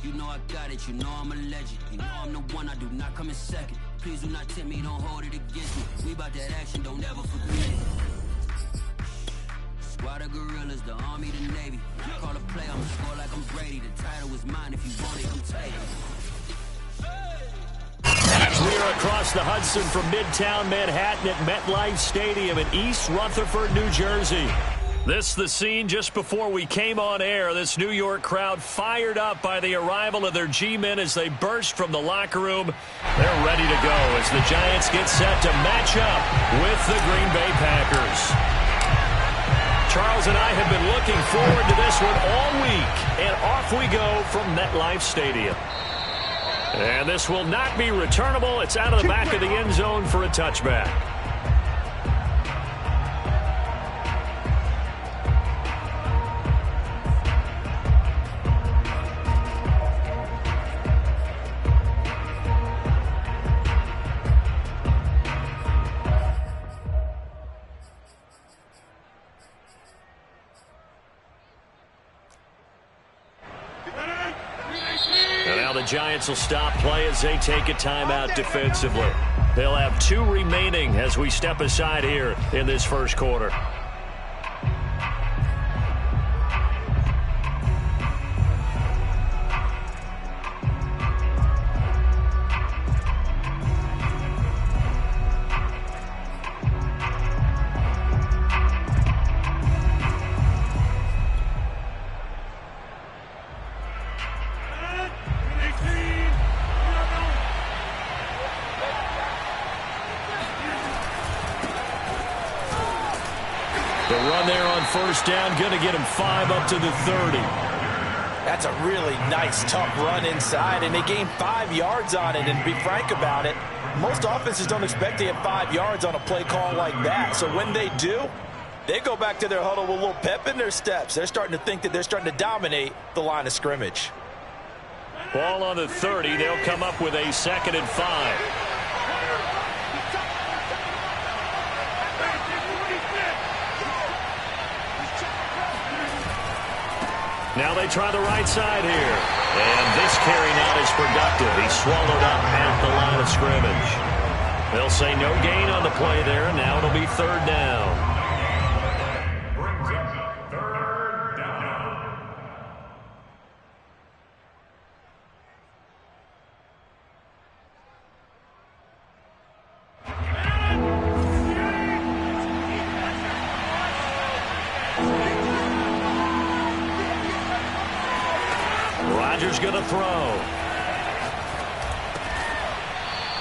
You know I got it, you know I'm a legend. You know I'm the one, I do not come in second. Please do not tempt me, don't hold it against me. We bout that action, don't ever forget it. Squad of gorillas, the army, the navy. Call a play, I'ma score like I'm Brady. The title is mine, if you want it, come take it. We are across the Hudson from Midtown Manhattan at MetLife Stadium in East Rutherford, New Jersey. This the scene just before we came on air. This New York crowd fired up by the arrival of their G-men as they burst from the locker room. They're ready to go as the Giants get set to match up with the Green Bay Packers. Charles and I have been looking forward to this one all week, and off we go from MetLife Stadium. And this will not be returnable. It's out of the back of the end zone for a touchback. The Giants will stop play as they take a timeout defensively. They'll have 2 remaining as we step aside here in this first quarter. First down, going to get him 5 up to the 30. That's a really nice, tough run inside, and they gained 5 yards on it. And to be frank about it, most offenses don't expect to get 5 yards on a play call like that. So when they do, they go back to their huddle with a little pep in their steps. They're starting to think that they're starting to dominate the line of scrimmage. Ball on the 30. They'll come up with a 2nd and 5. Now they try the right side here. And this carry not as productive. He's swallowed up at the line of scrimmage. They'll say no gain on the play there, and now it'll be 3rd down. Going to throw.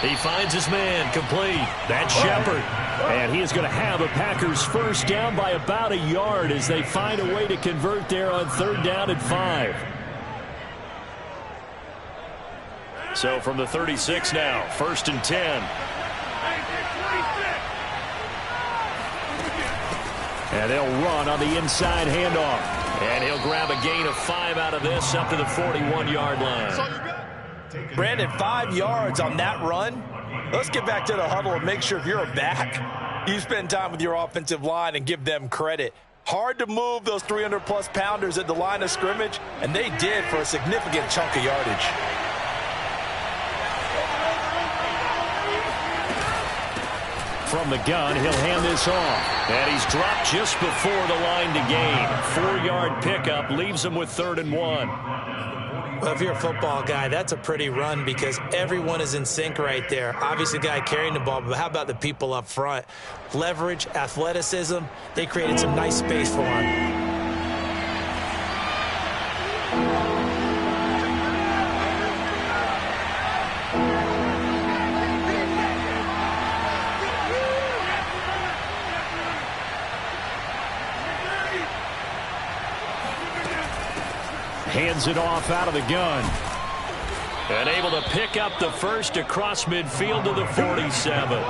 He finds his man complete. That's Shepard. And he is going to have a Packers first down by about a yard as they find a way to convert there on 3rd down and 5. So from the 36 now, 1st and 10. And they'll run on the inside handoff. And he'll grab a gain of 5 out of this up to the 41-yard line. Brandon, 5 yards on that run. Let's get back to the huddle and make sure if you're a back, you spend time with your offensive line and give them credit. Hard to move those 300-plus pounders at the line of scrimmage, and they did for a significant chunk of yardage. From the gun, he'll hand this off. And he's dropped just before the line to gain. 4-yard pickup leaves him with 3rd and 1. Well, if you're a football guy, that's a pretty run because everyone is in sync right there. Obviously, the guy carrying the ball, but how about the people up front? Leverage, athleticism, they created some nice space for him. Hands it off out of the gun. And able to pick up the first across midfield to the 47.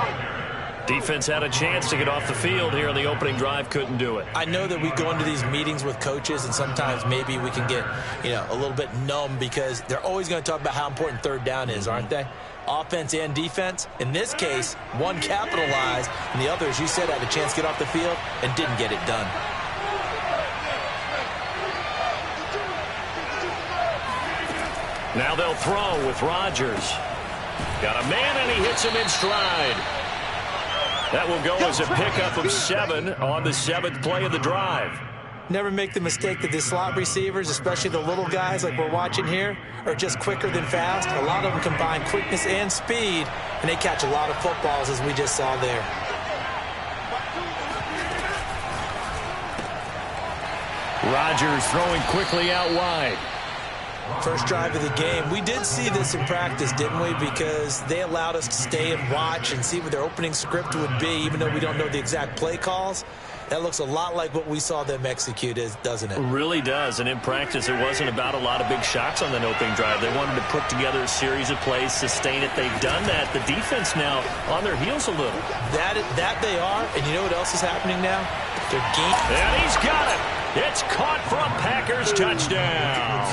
Defense had a chance to get off the field here in the opening drive. Couldn't do it. I know that we go into these meetings with coaches, and sometimes maybe we can get, a little bit numb because they're always going to talk about how important 3rd down is, aren't they? Offense and defense. In this case, one capitalized, and the other, as you said, had a chance to get off the field and didn't get it done. Now they'll throw with Rodgers. Got a man, and he hits him in stride. That will go as a pickup of 7 on the 7th play of the drive. Never make the mistake that the slot receivers, especially the little guys like we're watching here, are just quicker than fast. A lot of them combine quickness and speed, and they catch a lot of footballs, as we just saw there. Rodgers throwing quickly out wide. First drive of the game. We did see this in practice, didn't we? Because they allowed us to stay and watch and see what their opening script would be, even though we don't know the exact play calls. That looks a lot like what we saw them execute, doesn't it? It really does. And in practice, it wasn't about a lot of big shots on the opening drive. They wanted to put together a series of plays, sustain it. They've done that. The defense now on their heels a little. That they are. And you know what else is happening now? They're gaining. And he's got it. It's caught for a Packers touchdown.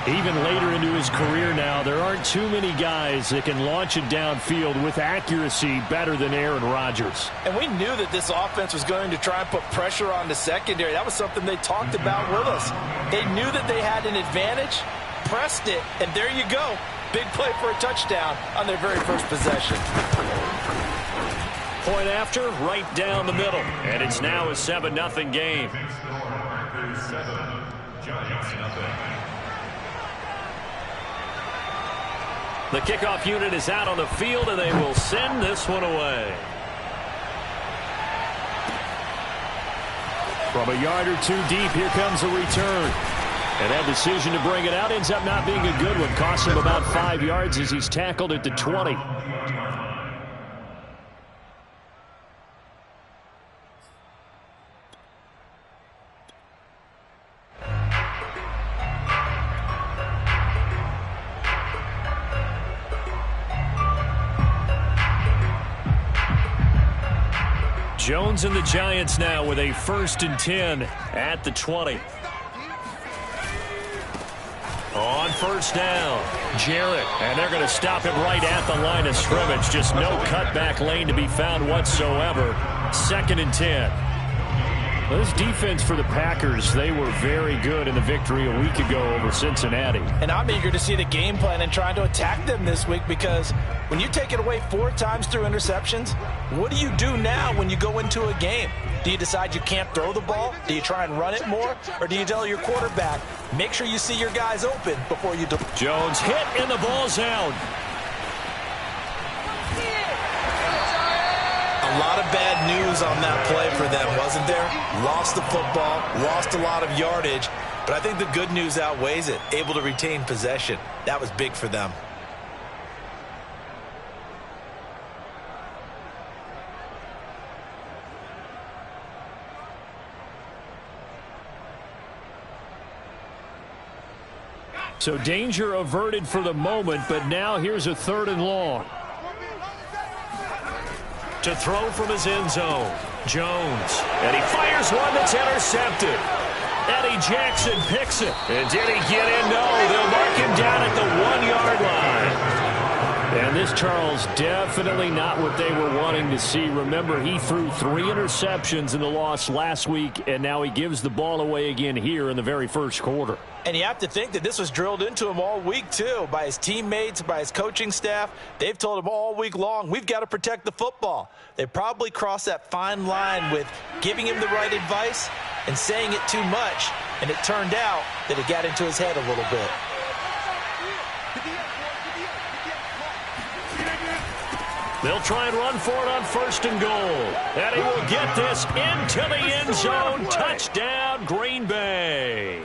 Even later into his career now, there aren't too many guys that can launch it downfield with accuracy better than Aaron Rodgers. And we knew that this offense was going to try and put pressure on the secondary. That was something they talked about with us. They knew that they had an advantage, pressed it, and there you go. Big play for a touchdown on their very first possession. Point after, right down the middle. And it's now a 7-0 game. The kickoff unit is out on the field, and they will send this one away. From a yard or two deep, here comes a return. And that decision to bring it out ends up not being a good one. Costs him about 5 yards as he's tackled at the 20. Jones and the Giants now with a 1st and 10 at the 20. On 1st down, Jarrett, and they're going to stop him right at the line of scrimmage. Just no cutback lane to be found whatsoever. 2nd and 10. Well, this defense for the Packers, they were very good in the victory a week ago over Cincinnati. And I'm eager to see the game plan and trying to attack them this week, because when you take it away 4 times through interceptions, what do you do now when you go into a game? Do you decide you can't throw the ball? Do you try and run it more? Or do you tell your quarterback, make sure you see your guys open before you do? Jones hit and the ball's out. A lot of bad news on that play for them, wasn't there? Lost the football, lost a lot of yardage, but I think the good news outweighs it. Able to retain possession. That was big for them. So danger averted for the moment, but now here's a 3rd and long. To throw from his end zone, Jones. And he fires one that's intercepted. Eddie Jackson picks it. And did he get in? No, they'll mark him down at the 1-yard line. And this, Charles, definitely not what they were wanting to see. Remember, he threw 3 interceptions in the loss last week, and now he gives the ball away again here in the very first quarter. And you have to think that this was drilled into him all week, too, by his teammates, by his coaching staff. They've told him all week long, we've got to protect the football. They probably crossed that fine line with giving him the right advice and saying it too much, and it turned out that it got into his head a little bit. They'll try and run for it on 1st and goal. And he will get this into the end zone. Touchdown, Green Bay.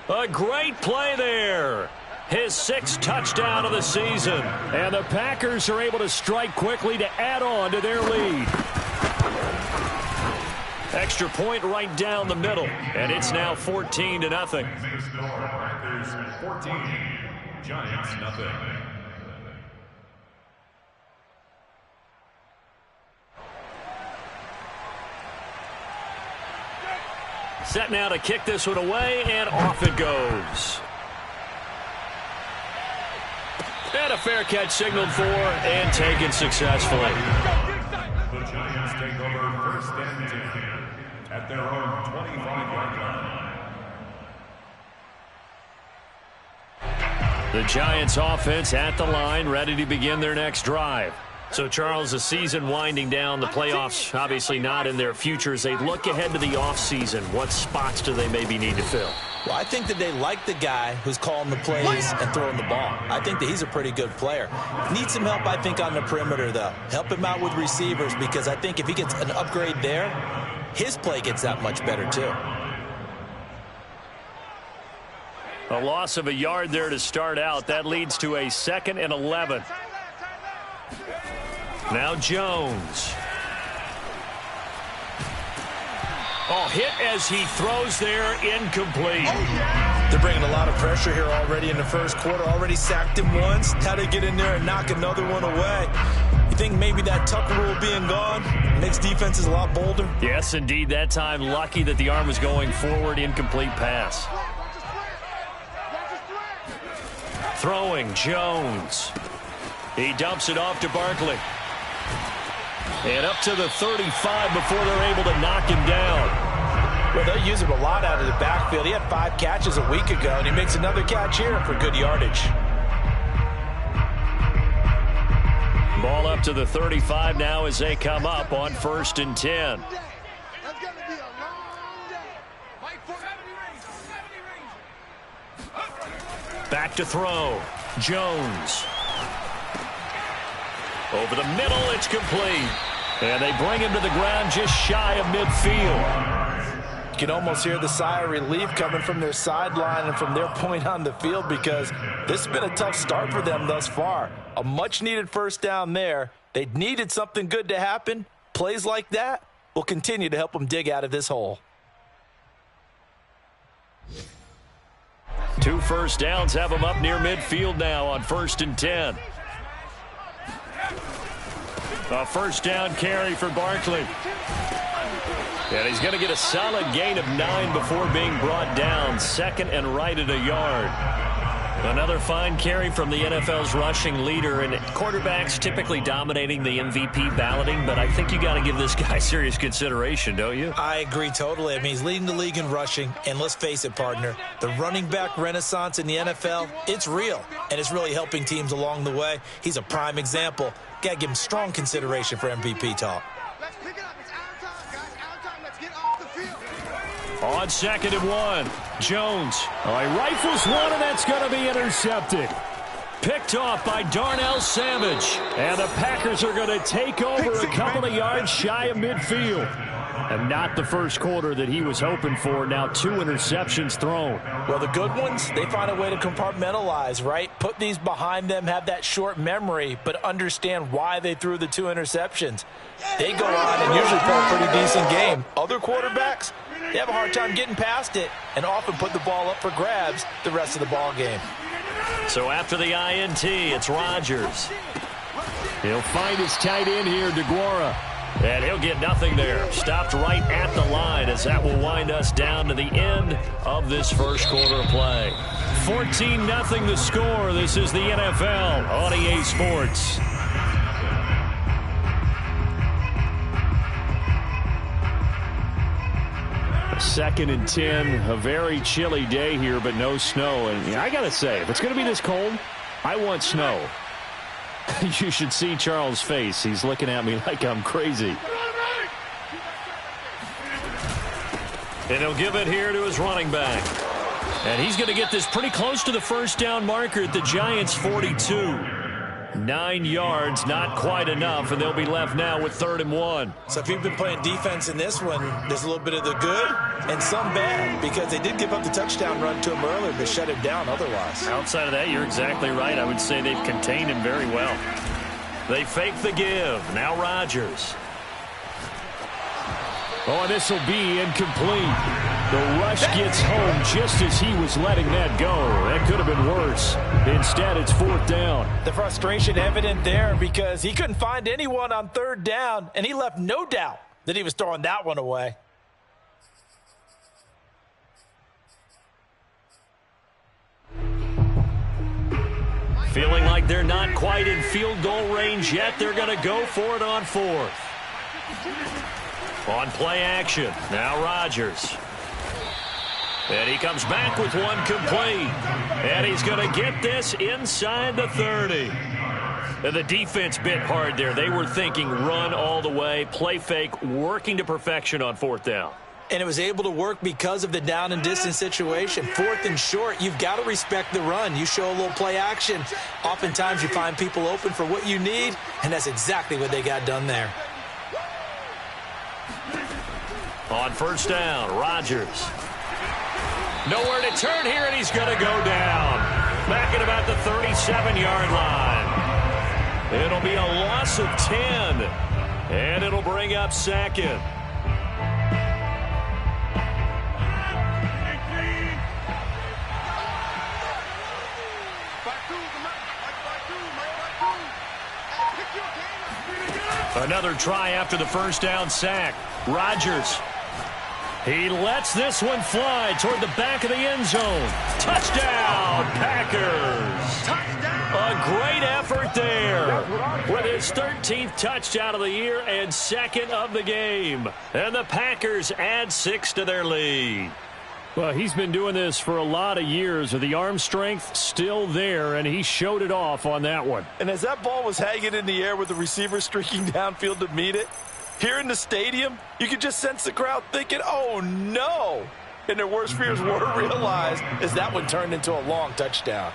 A great play there. His 6th touchdown of the season. And the Packers are able to strike quickly to add on to their lead. Extra point right down the middle. And it's now 14-0. Packers 14, Giants nothing. Set now to kick this one away, and off it goes. And a fair catch signaled for and taken successfully. The Giants take over 1st and 10 at their own 25-yard line. The Giants offense at the line, ready to begin their next drive. So, Charles, the season winding down, the playoffs obviously not in their future. As they look ahead to the offseason, what spots do they maybe need to fill? Well, I think that they like the guy who's calling the plays and throwing the ball. I think that he's a pretty good player. Needs some help, I think, on the perimeter, though. Help him out with receivers, because I think if he gets an upgrade there, his play gets that much better, too. A loss of a yard there to start out. That leads to a 2nd and 11. Now Jones. Oh, hit as he throws there, incomplete. They're bringing a lot of pressure here already in the first quarter. Already sacked him once. How to get in there and knock another one away. You think maybe that Tucker rule being gone makes defenses a lot bolder? Yes, indeed. That time, lucky that the arm was going forward. Incomplete pass. Throwing, Jones. He dumps it off to Barkley. And up to the 35 before they're able to knock him down. Well, they'll use him a lot out of the backfield. He had 5 catches a week ago, and he makes another catch here for good yardage. Ball up to the 35 now as they come up on 1st and 10. Back to throw. Jones. Over the middle, it's complete. And they bring him to the ground just shy of midfield. You can almost hear the sigh of relief coming from their sideline and from their point on the field, because this has been a tough start for them thus far. A much-needed first down there. They needed something good to happen. Plays like that will continue to help them dig out of this hole. 2 first downs have them up near midfield now on 1st and 10. A first down carry for Barkley. And he's going to get a solid gain of 9 before being brought down. 2nd and right at a yard. Another fine carry from the NFL's rushing leader, and quarterbacks typically dominating the MVP balloting, but I think you got to give this guy serious consideration, don't you? I agree totally. I mean, he's leading the league in rushing, and let's face it, partner, the running back renaissance in the NFL, it's real, and it's really helping teams along the way. He's a prime example. Got to give him strong consideration for MVP talk. Let's pick it up. It's our time, guys. Our time. Let's get off the field. On 2nd and 1, Jones. He rifles one, and that's going to be intercepted. Picked off by Darnell Savage. And the Packers are going to take over a couple of yards shy of midfield. And not the first quarter that he was hoping for. Now 2 interceptions thrown. Well, the good ones, they find a way to compartmentalize, right? Put these behind them, have that short memory, but understand why they threw the 2 interceptions. They go on and usually play a pretty decent game. Other quarterbacks, they have a hard time getting past it and often put the ball up for grabs the rest of the ball game. So after the INT, it's Rodgers. He'll find his tight end here, DeGuara. And he'll get nothing there. Stopped right at the line, as that will wind us down to the end of this first quarter play. 14-0 the score. This is the NFL on EA Sports. Second and 10, a very chilly day here, but no snow. And I got to say, if it's going to be this cold, I want snow. You should see Charles' face. He's looking at me like I'm crazy. And he'll give it here to his running back. And he's going to get this pretty close to the first down marker at the Giants' 42. 9 yards, not quite enough, and they'll be left now with 3rd and 1. So if you've been playing defense in this one, there's a little bit of the good and some bad, because they did give up the touchdown run to him earlier to shut him down otherwise. Outside of that, you're exactly right. I would say they've contained him very well. They fake the give. Now Rodgers. Oh, this will be incomplete. The rush gets home just as he was letting that go. That could have been worse. Instead, it's 4th down. The frustration evident there, because he couldn't find anyone on 3rd down, and he left no doubt that he was throwing that one away. Feeling like they're not quite in field goal range yet. They're going to go for it on 4th. On play action, now Rodgers. And he comes back with one complete. And he's going to get this inside the 30. And the defense bit hard there. They were thinking run all the way, play fake, working to perfection on fourth down. And it was able to work because of the down and distance situation. Fourth and short, you've got to respect the run. You show a little play action. Oftentimes you find people open for what you need, and that's exactly what they got done there. On first down, Rodgers. Nowhere to turn here, and he's going to go down. Back at about the 37-yard line. It'll be a loss of 10, and it'll bring up second. Another try after the first down sack. Rodgers. He lets this one fly toward the back of the end zone. Touchdown, Packers. Touchdown. A great effort there with his 13th touchdown of the year and second of the game. And the Packers add 6 to their lead. Well, he's been doing this for a lot of years. The arm strength still there, and he showed it off on that one. And as that ball was hanging in the air with the receiver streaking downfield to meet it, here in the stadium, you could just sense the crowd thinking, oh, no. And their worst fears were realized as that one turned into a long touchdown.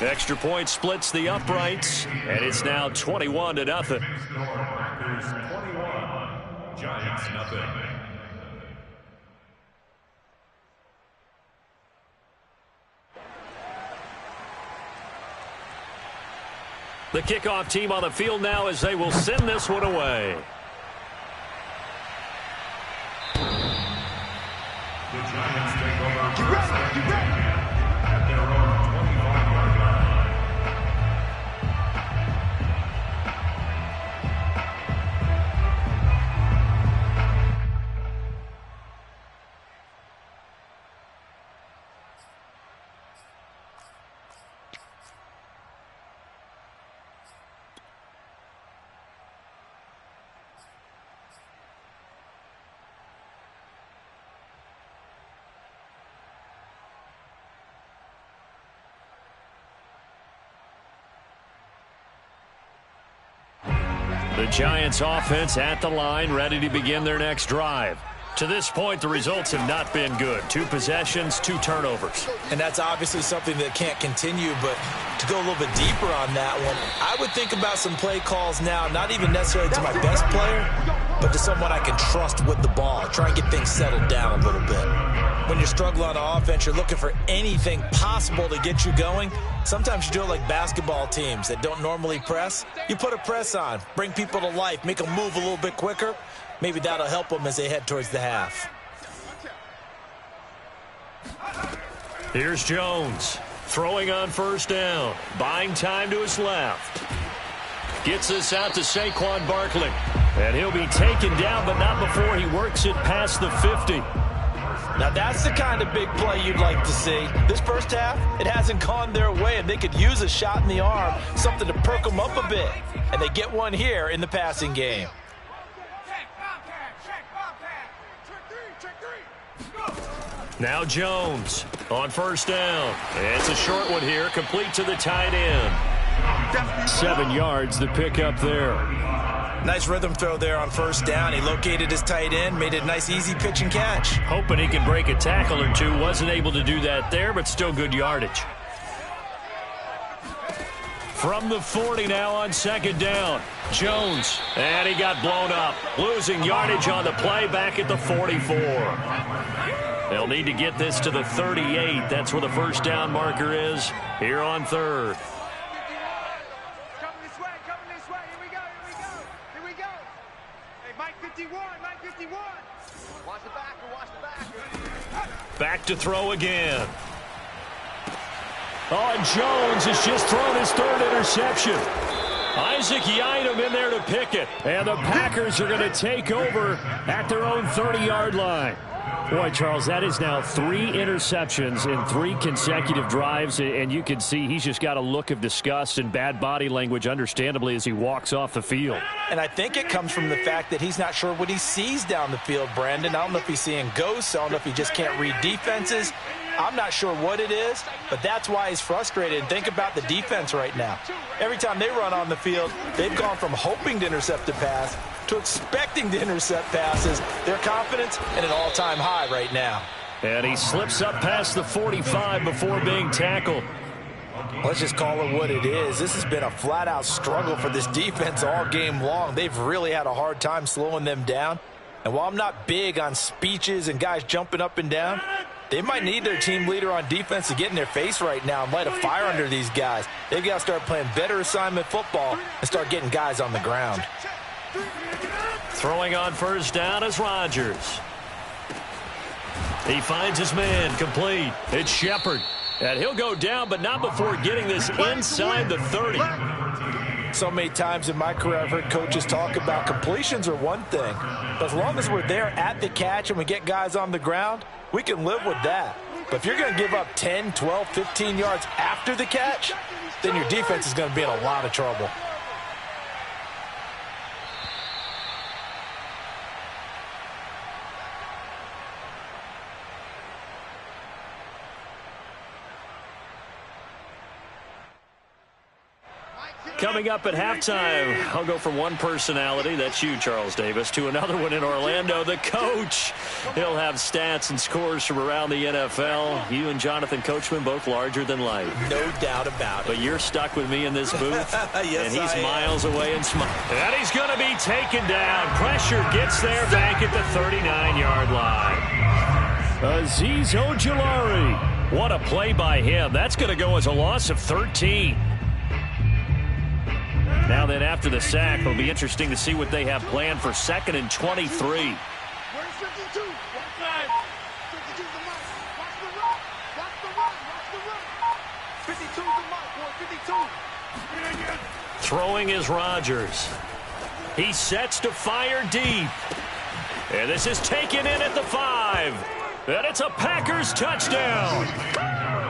Extra point splits the uprights, and it's now 21-0. Packers 21, Giants nothing. The kickoff team on the field now as they will send this one away. The Giants take over first and 10 at their own 25-yard line. The Giants offense at the line, ready to begin their next drive. To this point, the results have not been good. 2 possessions, 2 turnovers. And that's obviously something that can't continue, but to go a little bit deeper on that one, I would think about some play calls now, not even necessarily to my best player, but to someone I can trust with the ball. Try and get things settled down a little bit. When you're struggling on offense, you're looking for anything possible to get you going. Sometimes you do it like basketball teams that don't normally press. You put a press on, bring people to life, make them move a little bit quicker. Maybe that'll help them as they head towards the half. Here's Jones throwing on first down, buying time to his left. Gets this out to Saquon Barkley, and he'll be taken down, but not before he works it past the 50. Now that's the kind of big play you'd like to see. This first half, it hasn't gone their way, and they could use a shot in the arm, something to perk them up a bit. And they get one here in the passing game. Now Jones on first down. It's a short one here, complete to the tight end. 7 yards, the pickup there. Nice rhythm throw there on first down. He located his tight end, made it a nice, easy pitch and catch. Hoping he can break a tackle or two. Wasn't able to do that there, but still good yardage. From the 40 now on second down. Jones, and he got blown up. Losing yardage on the play back at the 44. They'll need to get this to the 38. That's where the first down marker is here on third. Coming this way, here we go. Hey, Mike 51. Watch the back. Back to throw again. Oh, and Jones has just thrown his 3rd interception. Isaac Yiadom in there to pick it. And the Packers are going to take over at their own 30-yard line. Boy, Charles, that is now 3 interceptions in 3 consecutive drives, and you can see he's just got a look of disgust and bad body language, understandably, as he walks off the field. And I think it comes from the fact that he's not sure what he sees down the field, Brandon. I don't know if he's seeing ghosts. I don't know if he just can't read defenses. I'm not sure what it is, but that's why he's frustrated. And think about the defense right now. Every time they run on the field, they've gone from hoping to intercept a pass to expecting to intercept passes. Their confidence at an all-time high right now. And he slips up past the 45 before being tackled. Let's just call it what it is. This has been a flat-out struggle for this defense all game long. They've really had a hard time slowing them down. And while I'm not big on speeches and guys jumping up and down, they might need their team leader on defense to get in their face right now and light a fire under these guys. They've got to start playing better assignment football and start getting guys on the ground. Throwing on first down is Rodgers. He finds his man complete. It's Shepard. And he'll go down, but not before getting this inside the 30. So many times in my career I've heard coaches talk about completions are one thing. But as long as we're there at the catch and we get guys on the ground, we can live with that. But if you're going to give up 10, 12, 15 yards after the catch, then your defense is going to be in a lot of trouble. Coming up at halftime, I'll go from one personality, that's you, Charles Davis, to another one in Orlando, the coach. He'll have stats and scores from around the NFL. You and Jonathan Coachman both larger than life. No doubt about it. But you're stuck with me in this booth. Yes, and he's I am. miles away and And he's going to be taken down. Pressure gets there back at the 39-yard line. Azeez Ojulari. What a play by him. That's going to go as a loss of 13. Now then, after the sack, it'll be interesting to see what they have planned for 2nd and 23. Where's 52? Watch 52 the mark. Watch the run. Watch the run. Watch the run. 52 the mark, boy. 52. Throwing is Rodgers. He sets to fire deep. And this is taken in at the 5. And it's a Packers touchdown.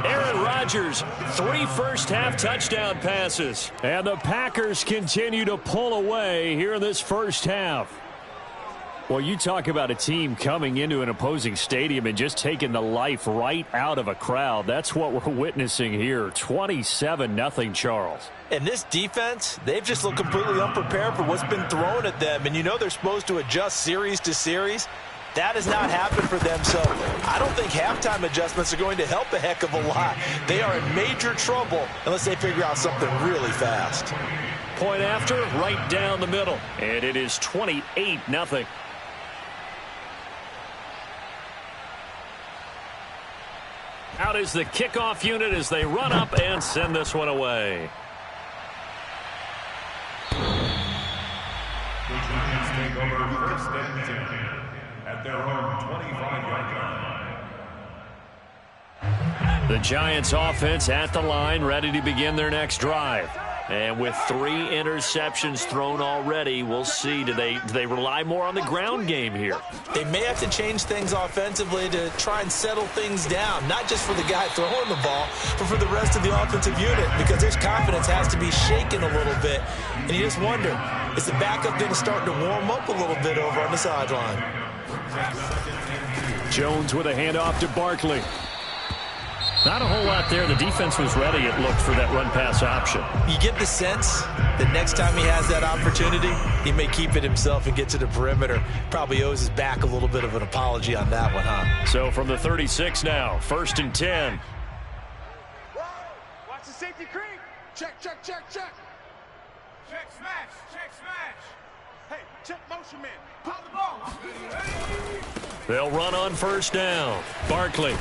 Aaron Rodgers, 3 first-half touchdown passes. And the Packers continue to pull away here in this first half. Well, you talk about a team coming into an opposing stadium and just taking the life right out of a crowd. That's what we're witnessing here. 27-0, Charles. And this defense, they've just looked completely unprepared for what's been thrown at them. And you know they're supposed to adjust series to series. That has not happened for them, so I don't think halftime adjustments are going to help a heck of a lot. They are in major trouble unless they figure out something really fast. Point after, right down the middle. And it is 28-0. Out is the kickoff unit as they run up and send this one away. The Giants take over 1st and 10 at their own 25-yard line. The Giants offense at the line, ready to begin their next drive. And with 3 interceptions thrown already, we'll see. Do they rely more on the ground game here? They may have to change things offensively to try and settle things down, not just for the guy throwing the ball, but for the rest of the offensive unit, because their confidence has to be shaken a little bit. And you just wonder, is the backup going to start to warm up a little bit over on the sideline? Jones with a handoff to Barkley. Not a whole lot there. The defense was ready, it looked, for that run-pass option. You get the sense that next time he has that opportunity, he may keep it himself and get to the perimeter. Probably owes his back a little bit of an apology on that one, huh? So from the 36 now, 1st and 10. Watch the safety creep. Check, check, check, check. Check, smash. Check, smash. Hey, check motion man. Pop the ball. They'll run on first down. Barkley.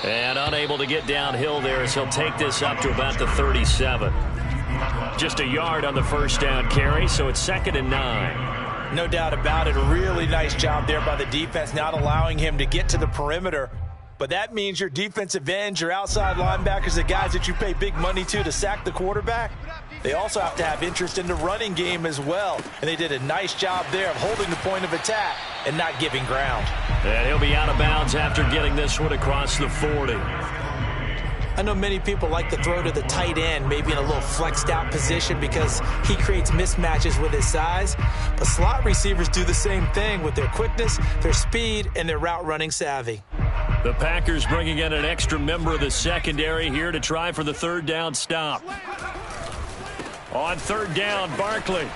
And unable to get downhill there as he'll take this up to about the 37. Just a yard on the first down carry, so it's 2nd and 9. No doubt about it. A really nice job there by the defense, not allowing him to get to the perimeter. But that means your defensive ends, your outside linebackers, the guys that you pay big money to sack the quarterback, they also have to have interest in the running game as well. And they did a nice job there of holding the point of attack and not giving ground. And he'll be out of bounds after getting this one across the 40. I know many people like to throw to the tight end, maybe in a little flexed out position because he creates mismatches with his size. But slot receivers do the same thing with their quickness, their speed, and their route running savvy. The Packers bringing in an extra member of the secondary here to try for the third down stop. On third down, Barkley.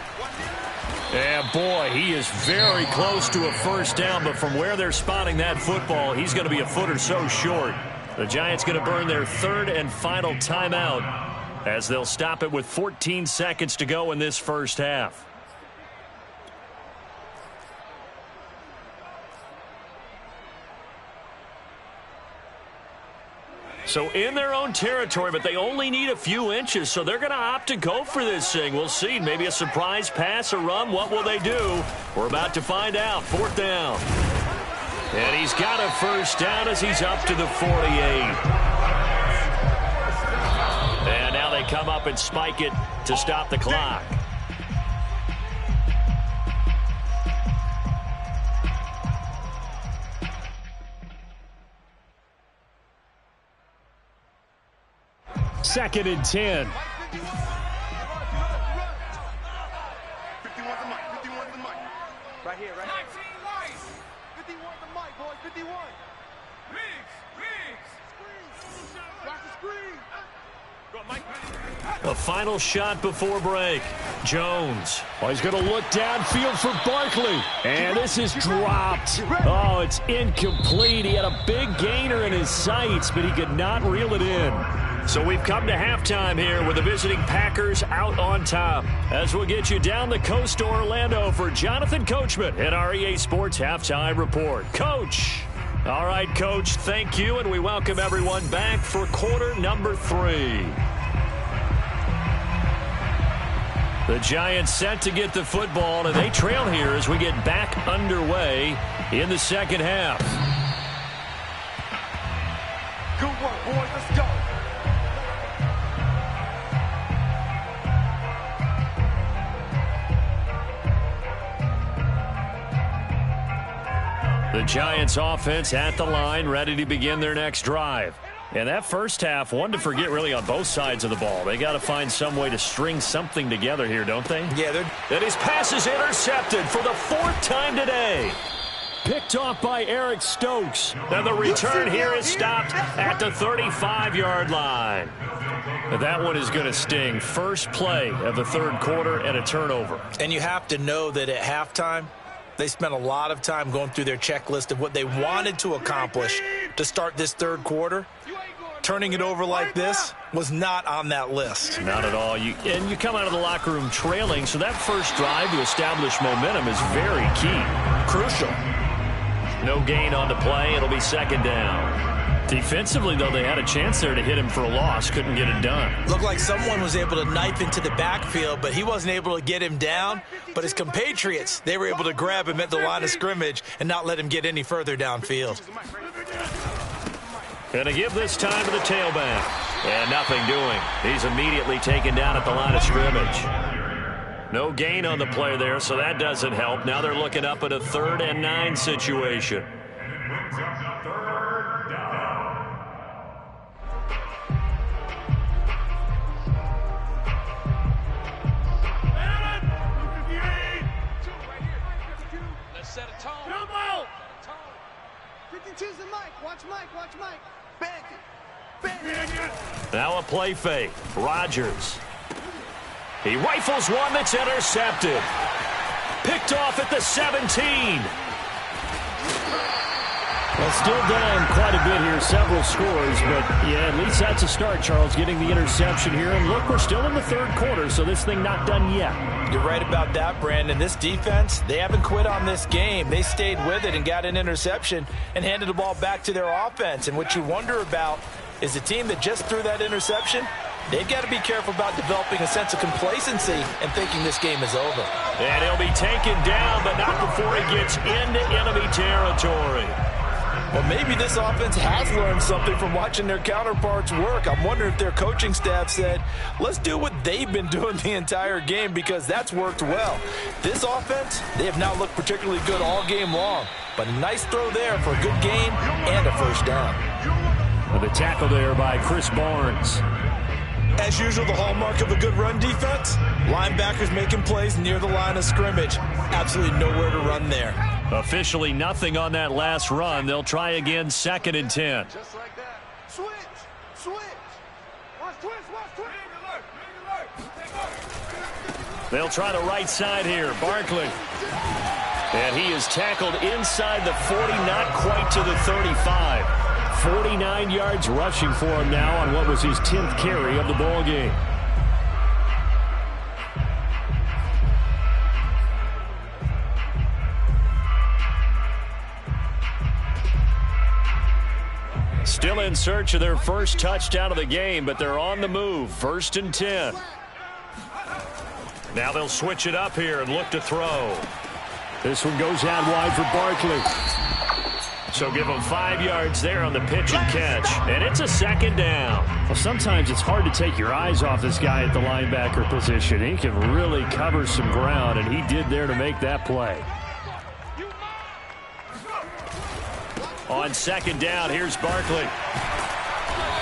And boy, he is very close to a first down, but from where they're spotting that football, he's going to be a foot or so short. The Giants going to burn their third and final timeout as they'll stop it with 14 seconds to go in this first half. So in their own territory, but they only need a few inches, so they're going to opt to go for this thing. We'll see. Maybe a surprise pass, a run. What will they do? We're about to find out. Fourth down. And he's got a first down as he's up to the 48. And now they come up and spike it to stop the clock. Second and 10. 51's the mic. 51's the mic. Right here, right here. 51's the mic, boys. 51. Riggs. Watch the screen. Go, Mike. A final shot before break. Jones. Oh, he's going to look downfield for Barkley. And this is dropped. Oh, it's incomplete. He had a big gainer in his sights, but he could not reel it in. So we've come to halftime here with the visiting Packers out on top. As we'll get you down the coast to Orlando for Jonathan Coachman at our EA Sports Halftime Report. Coach. All right, Coach, thank you, and we welcome everyone back for quarter number 3. The Giants set to get the football, and they trail here as we get back underway in the second half. Good work, boys. Let's go. The Giants offense at the line, ready to begin their next drive. And that first half, one to forget really on both sides of the ball. They got to find some way to string something together here, don't they? Yeah, and his pass is intercepted for the 4th time today. Picked off by Eric Stokes. And the return here is stopped at the 35-yard line. But that one is going to sting. First play of the third quarter and a turnover. And you have to know that at halftime, they spent a lot of time going through their checklist of what they wanted to accomplish to start this third quarter. Turning it over like this was not on that list. Not at all. You come out of the locker room trailing, so that first drive to establish momentum is very key. Crucial. No gain on the play. It'll be second down. Defensively, though, they had a chance there to hit him for a loss. Couldn't get it done. Looked like someone was able to knife into the backfield, but he wasn't able to get him down. But his compatriots, they were able to grab him at the line of scrimmage and not let him get any further downfield. Going to give this time to the tailback. And nothing doing. He's immediately taken down at the line of scrimmage. No gain on the play there, so that doesn't help. Now they're looking up at a 3rd and 9 situation. Set a tone. Come on. 52's the mic. Watch Mike. Bend it. Now a play fake. Rodgers. He rifles one that's intercepted. Picked off at the 17. Well, still down quite a bit here, several scores, but yeah, at least that's a start, Charles, getting the interception here. And look, we're still in the third quarter, so this thing not done yet. You're right about that, Brandon. This defense, they haven't quit on this game. They stayed with it and got an interception and handed the ball back to their offense. And what you wonder about is the team that just threw that interception, they've got to be careful about developing a sense of complacency and thinking this game is over. And he'll be taken down, but not before he gets into enemy territory. Well, maybe this offense has learned something from watching their counterparts work. I'm wondering if their coaching staff said, let's do what they've been doing the entire game, because that's worked well. This offense, they have not looked particularly good all game long, but a nice throw there for a good gain and a first down. The tackle there by Chris Barnes. As usual, the hallmark of a good run defense, linebackers making plays near the line of scrimmage. Absolutely nowhere to run there. Officially nothing on that last run. They'll try again, 2nd and 10. Just like that. Switch. Watch twist. They'll try the right side here. Barkley. And he is tackled inside the 40, not quite to the 35. 49 yards rushing for him now on what was his 10th carry of the ball game. Still in search of their first touchdown of the game, but they're on the move. 1st and 10. Now they'll switch it up here and look to throw. This one goes out wide for Barkley. So give him 5 yards there on the pitch and catch. And it's a 2nd down. Well, sometimes it's hard to take your eyes off this guy at the linebacker position. He can really cover some ground, and he did there to make that play. On 2nd down, here's Barkley.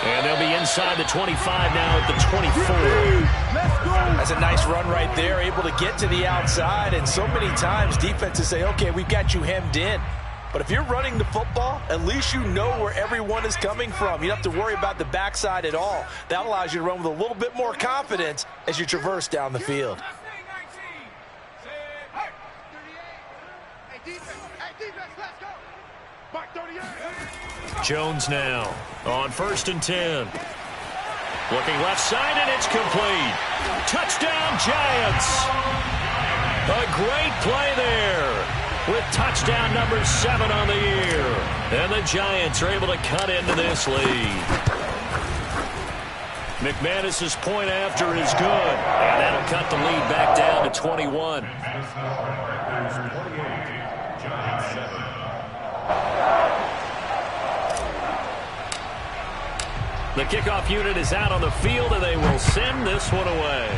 And they'll be inside the 25 now at the 24. That's a nice run right there, able to get to the outside. And so many times defenses say, okay, we've got you hemmed in. But if you're running the football, at least you know where everyone is coming from. You don't have to worry about the backside at all. That allows you to run with a little bit more confidence as you traverse down the field. Jones now on 1st and 10. Looking left side, and it's complete. Touchdown, Giants. A great play there with touchdown number 7 on the year. And the Giants are able to cut into this lead. McManus's point after is good, and that'll cut the lead back down to 21. The kickoff unit is out on the field, and they will send this one away.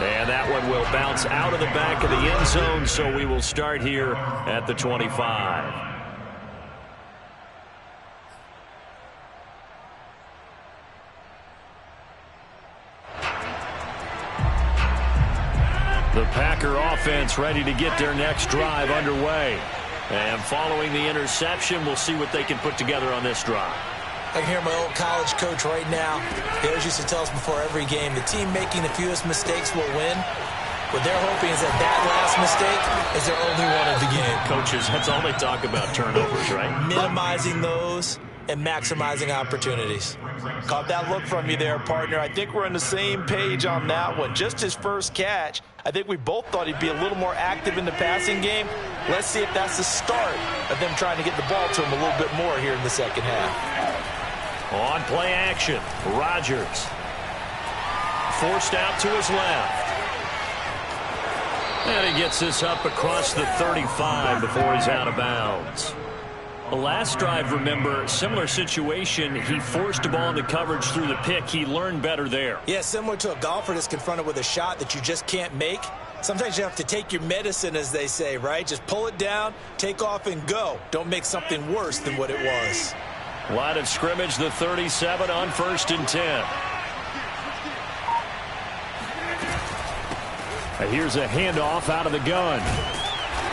And that one will bounce out of the back of the end zone, so we will start here at the 25. The Packer offense ready to get their next drive underway. And following the interception, we'll see what they can put together on this drive. I can hear my old college coach right now. He always used to tell us before every game, the team making the fewest mistakes will win. What they're hoping is that last mistake is their only one of the game. Coaches, that's all they talk about, turnovers, right? Minimizing those and maximizing opportunities. Caught that look from you there, partner. I think we're on the same page on that one. Just his first catch. I think we both thought he'd be a little more active in the passing game. Let's see if that's the start of them trying to get the ball to him a little bit more here in the second half. On play action, Rodgers. Forced out to his left. And he gets this up across the 35 before he's out of bounds. The last drive, remember, similar situation. He forced the ball into coverage through the pick. He learned better there. Yeah, similar to a golfer that's confronted with a shot that you just can't make. Sometimes you have to take your medicine, as they say, right? Just pull it down, take off, and go. Don't make something worse than what it was. Line of scrimmage, the 37 on 1st and 10. Here's a handoff out of the gun.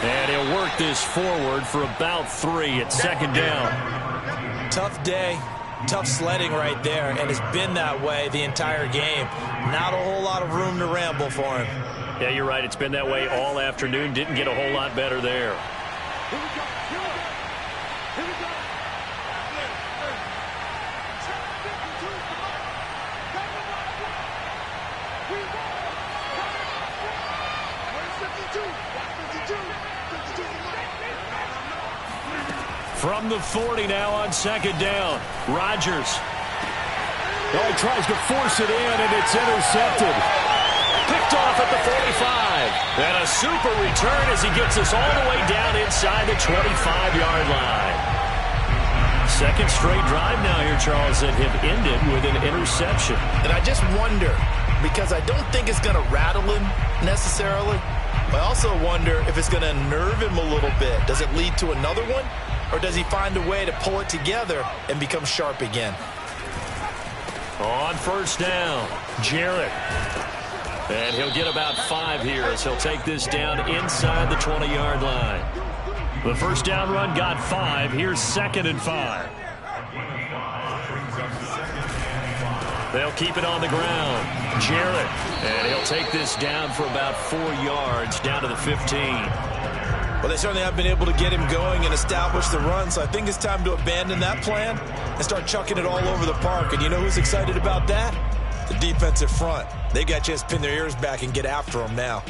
And he'll work this forward for about 3 at 2nd down. Tough day, tough sledding right there, and it's been that way the entire game. Not a whole lot of room to ramble for him. Yeah, you're right. It's been that way all afternoon. Didn't get a whole lot better there. Here we go. Here we go. From the 40 now on 2nd down. Rodgers. Oh, he tries to force it in, and it's intercepted. Picked off at the 45. And a super return as he gets us all the way down inside the 25-yard line. Second straight drive now here, Charles, that have ended with an interception. And I just wonder, because I don't think it's going to rattle him necessarily, but I also wonder if it's going to nerve him a little bit. Does it lead to another one? Or does he find a way to pull it together and become sharp again? On first down, Jarrett. And he'll get about 5 here as he'll take this down inside the 20-yard line. The first down run got 5. Here's 2nd and 5. They'll keep it on the ground. Jarrett. And he'll take this down for about 4 yards down to the 15. Well, they certainly have been able to get him going and establish the run, so I think it's time to abandon that plan and start chucking it all over the park. And you know who's excited about that? The defensive front. They got to just pin their ears back and get after him now.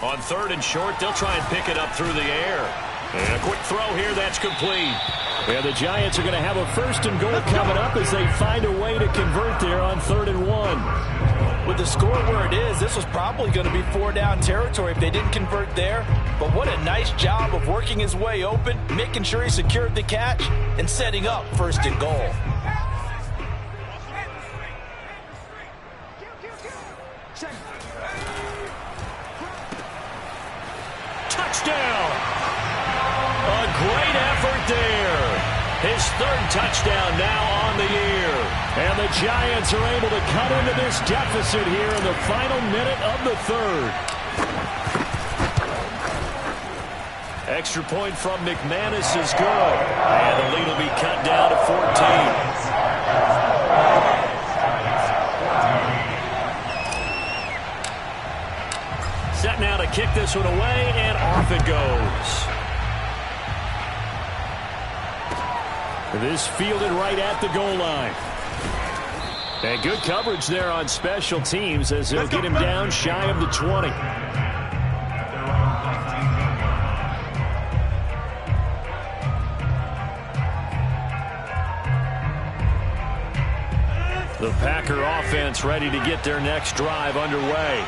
On 3rd and short, they'll try and pick it up through the air. And a quick throw here, that's complete. And the Giants are going to have a 1st and goal coming up as they find a way to convert there on 3rd and 1. With the score where it is, this was probably going to be 4-down territory if they didn't convert there. But what a nice job of working his way open, making sure he secured the catch, and setting up 1st and goal. Touchdown! A great effort there. His 3rd touchdown now on the year. And the Giants are able to cut into this deficit here in the final minute of the 3rd. Extra point from McManus is good. And the lead will be cut down to 14. Set now to kick this one away, and off it goes. This fielded right at the goal line. And good coverage there on special teams as they'll get him down shy of the 20. The Packer offense ready to get their next drive underway.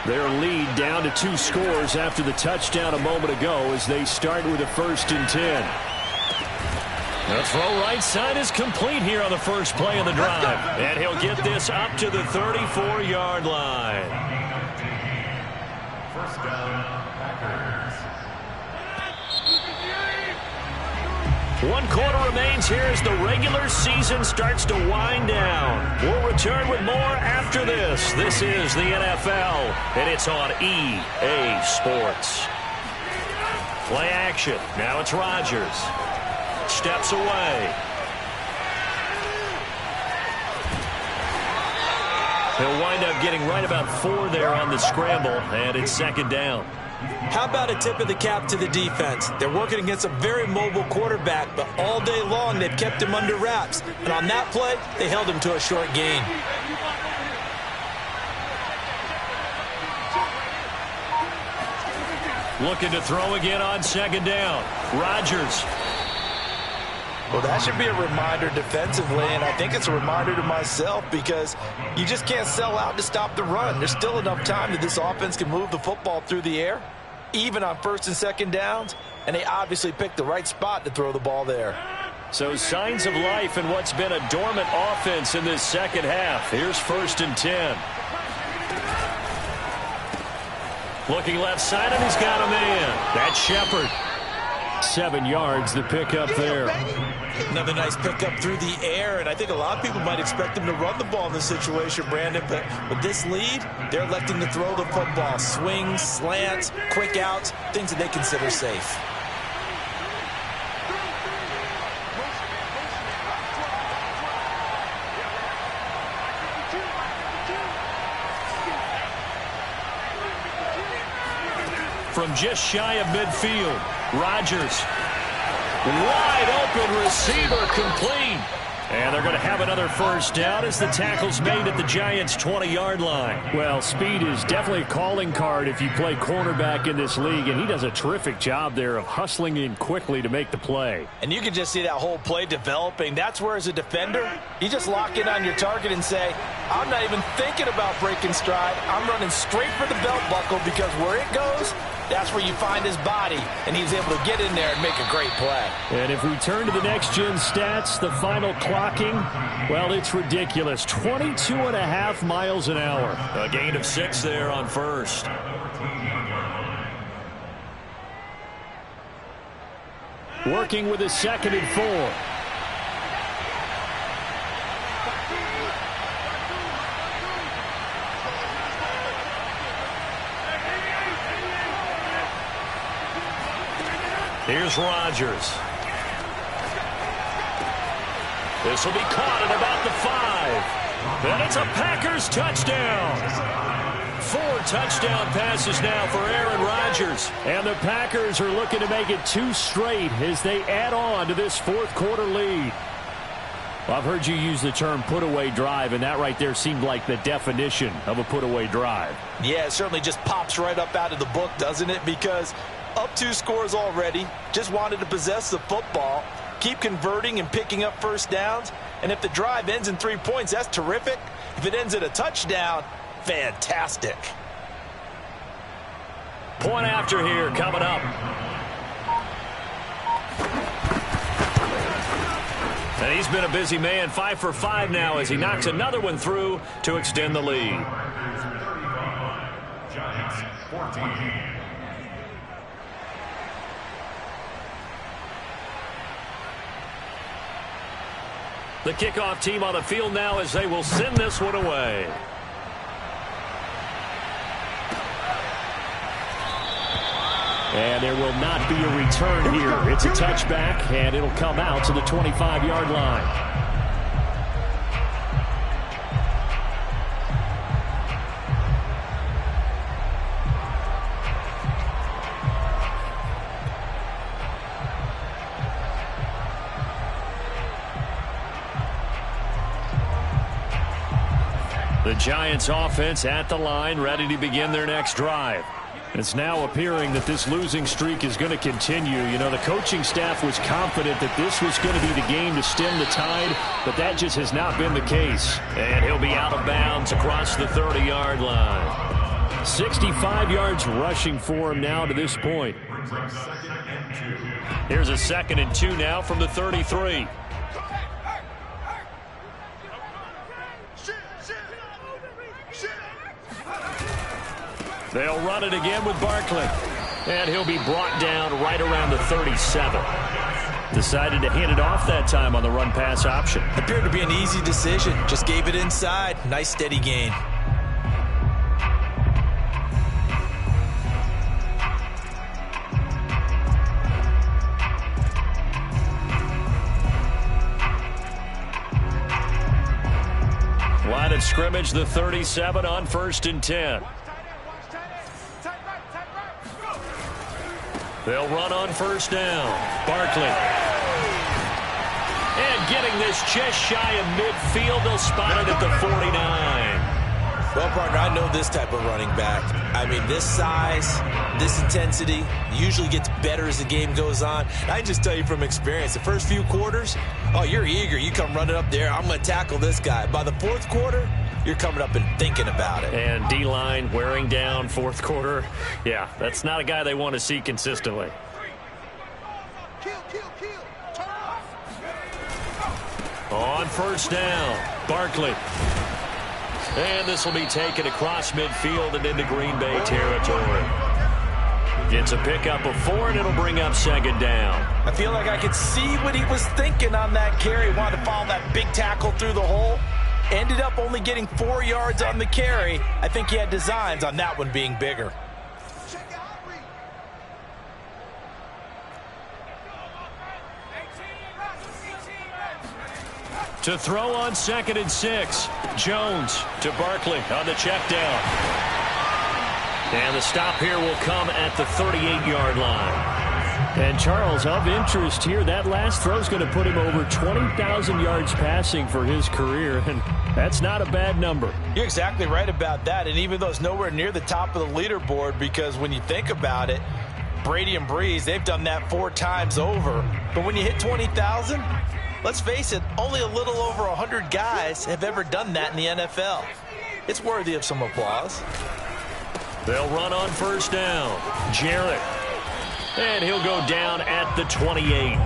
Their lead down to 2 scores after the touchdown a moment ago as they start with a 1st and 10. The throw right side is complete here on the first play of the drive. And he'll get this up to the 34-yard line. 1st down, Packers. 1 quarter remains here as the regular season starts to wind down. We'll return with more after this. This is the NFL, and it's on EA Sports. Play action. Now it's Rodgers. Steps away. He'll wind up getting right about 4 there on the scramble, and it's 2nd down. How about a tip of the cap to the defense? They're working against a very mobile quarterback, but all day long they've kept him under wraps. And on that play, they held him to a short gain. Looking to throw again on 2nd down. Rodgers. Well, that should be a reminder defensively, and I think it's a reminder to myself because you just can't sell out to stop the run. There's still enough time that this offense can move the football through the air, even on 1st and 2nd downs, and they obviously picked the right spot to throw the ball there. So signs of life in what's been a dormant offense in this 2nd half. Here's 1st and 10. Looking left side, and he's got a man. That's Shepard. 7 yards the pick up there. Another nice pickup through the air, and I think a lot of people might expect him to run the ball in this situation, Brandon, but with this lead, they're electing to throw the football. Swings, slants, quick outs, things that they consider safe. From just shy of midfield, Rodgers. Wide open receiver complete. And they're going to have another first down as the tackle's made at the Giants' 20-yard line. Well, speed is definitely a calling card if you play cornerback in this league, and he does a terrific job there of hustling in quickly to make the play. And you can just see that whole play developing. That's where, as a defender, you just lock in on your target and say, I'm not even thinking about breaking stride. I'm running straight for the belt buckle, because where it goes, that's where you find his body, and he's able to get in there and make a great play. And if we turn to the next-gen stats, the final clocking, well, it's ridiculous. 22.5 miles an hour. A gain of 6 there on first. Working with a 2nd and 4. Here's Rodgers. This will be caught at about the 5. And it's a Packers touchdown. 4 touchdown passes now for Aaron Rodgers. And the Packers are looking to make it 2 straight as they add on to this 4th quarter lead. Well, I've heard you use the term put-away drive, and that right there seemed like the definition of a put-away drive. Yeah, it certainly just pops right up out of the book, doesn't it? Because up 2 scores already, just wanted to possess the football, keep converting and picking up first downs. And if the drive ends in 3 points, that's terrific. If it ends in a touchdown, fantastic. Point after here coming up. And he's been a busy man, 5 for 5 now as he knocks another one through to extend the lead. Giants 14. The kickoff team on the field now as they will send this one away. And there will not be a return here. It's a touchback, and it'll come out to the 25-yard line. The Giants offense at the line, ready to begin their next drive. It's now appearing that this losing streak is going to continue. You know, the coaching staff was confident that this was going to be the game to stem the tide, but that just has not been the case. And he'll be out of bounds across the 30-yard line. 65 yards rushing for him now to this point. Here's a 2nd and 2 now from the 33. They'll run it again with Barkley. And he'll be brought down right around the 37. Decided to hand it off that time on the run-pass option. Appeared to be an easy decision. Just gave it inside. Nice steady gain. Line of scrimmage, the 37 on 1st and 10. They'll run on 1st down. Barkley. And getting this just shy of midfield. They'll spot it at the 49. Well, partner, I know this type of running back. I mean, this size, this intensity usually gets better as the game goes on. I just tell you from experience, the first few quarters, oh, you're eager. You come running up there. I'm going to tackle this guy. By the 4th quarter, you're coming up and thinking about it. And D-line wearing down 4th quarter. Yeah, that's not a guy they want to see consistently. On 1st down, Barkley. And this will be taken across midfield and into Green Bay territory. It's a pickup of 4, and it'll bring up 2nd down. I feel like I could see what he was thinking on that carry. Wanted to follow that big tackle through the hole. Ended up only getting 4 yards on the carry. I think he had designs on that one being bigger. To throw on 2nd and 6. Jones to Barkley on the check down. And the stop here will come at the 38-yard line. And Charles, of interest here, that last throw is going to put him over 20,000 yards passing for his career, and that's not a bad number. You're exactly right about that, and even though it's nowhere near the top of the leaderboard, because when you think about it, Brady and Breeze, they've done that 4 times over. But when you hit 20,000, let's face it, only a little over 100 guys have ever done that in the NFL. It's worthy of some applause. They'll run on first down. Jarrett. And he'll go down at the 28.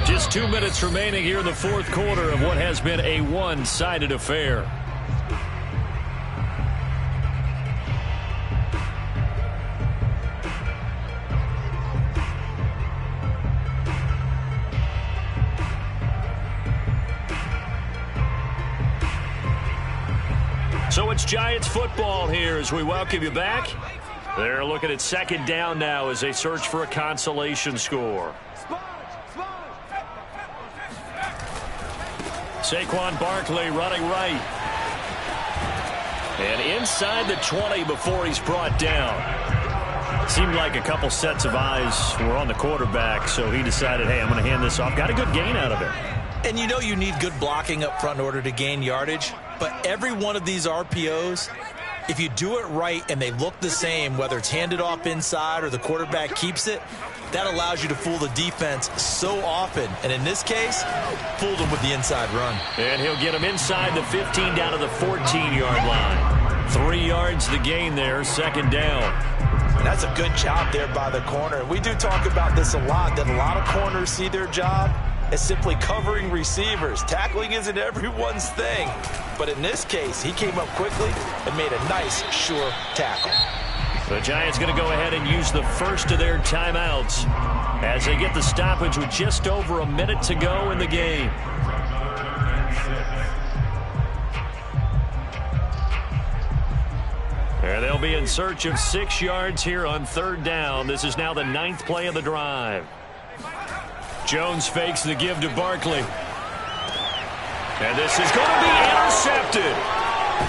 Just 2 minutes remaining here in the fourth quarter of what has been a one-sided affair. So it's Giants football here as we welcome you back. They're looking at second down now as they search for a consolation score. Saquon Barkley running right. And inside the 20 before he's brought down. Seemed like a couple sets of eyes were on the quarterback, so he decided, hey, I'm going to hand this off. Got a good gain out of it. And you know you need good blocking up front in order to gain yardage. But every one of these RPOs, if you do it right and they look the same, whether it's handed off inside or the quarterback keeps it, that allows you to fool the defense so often. And in this case, fooled them with the inside run. And he'll get him inside the 15 down to the 14-yard line. 3 yards the gain there, second down. And that's a good job there by the corner. We do talk about this a lot, that a lot of corners see their job as simply covering receivers. Tackling isn't everyone's thing. But in this case, he came up quickly and made a nice, sure tackle. The Giants going to go ahead and use the first of their timeouts as they get the stoppage with just over a minute to go in the game. And they'll be in search of 6 yards here on third down. This is now the 9th play of the drive. Jones fakes the give to Barkley. And this is going to be intercepted.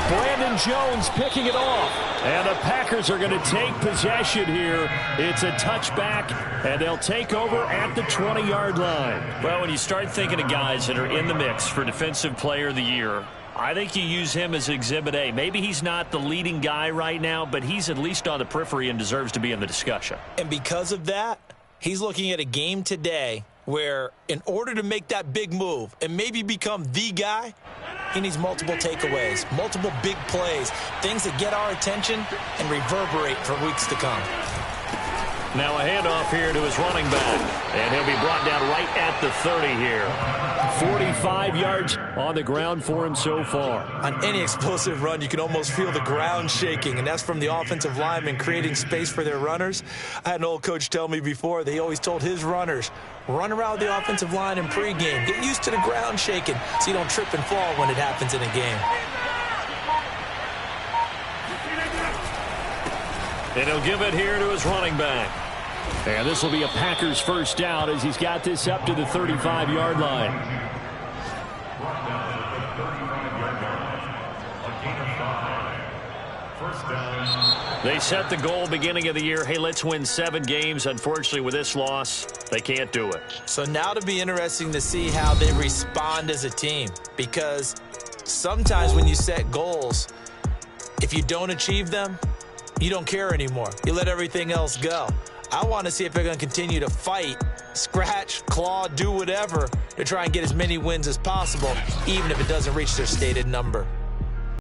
Brandon Jones picking it off. And the Packers are going to take possession here. It's a touchback, and they'll take over at the 20-yard line. Well, when you start thinking of guys that are in the mix for Defensive Player of the Year, I think you use him as Exhibit A. Maybe he's not the leading guy right now, but he's at least on the periphery and deserves to be in the discussion. And because of that, he's looking at a game today where in order to make that big move and maybe become the guy, he needs multiple takeaways, multiple big plays, things that get our attention and reverberate for weeks to come. Now a handoff here to his running back, and he'll be brought down right at the 30 here. 45 yards on the ground for him so far. On any explosive run, you can almost feel the ground shaking, and that's from the offensive linemen creating space for their runners. I had an old coach tell me before, they always told his runners, run around the offensive line in pregame. Get used to the ground shaking so you don't trip and fall when it happens in a game. And he'll give it here to his running back. And this will be a Packers first down as he's got this up to the 35-yard line. They set the goal beginning of the year. Hey, let's win 7 games. Unfortunately, with this loss, they can't do it. So now to be interesting to see how they respond as a team. Because sometimes when you set goals, if you don't achieve them, you don't care anymore. You let everything else go. I want to see if they're going to continue to fight, scratch, claw, do whatever to try and get as many wins as possible, even if it doesn't reach their stated number.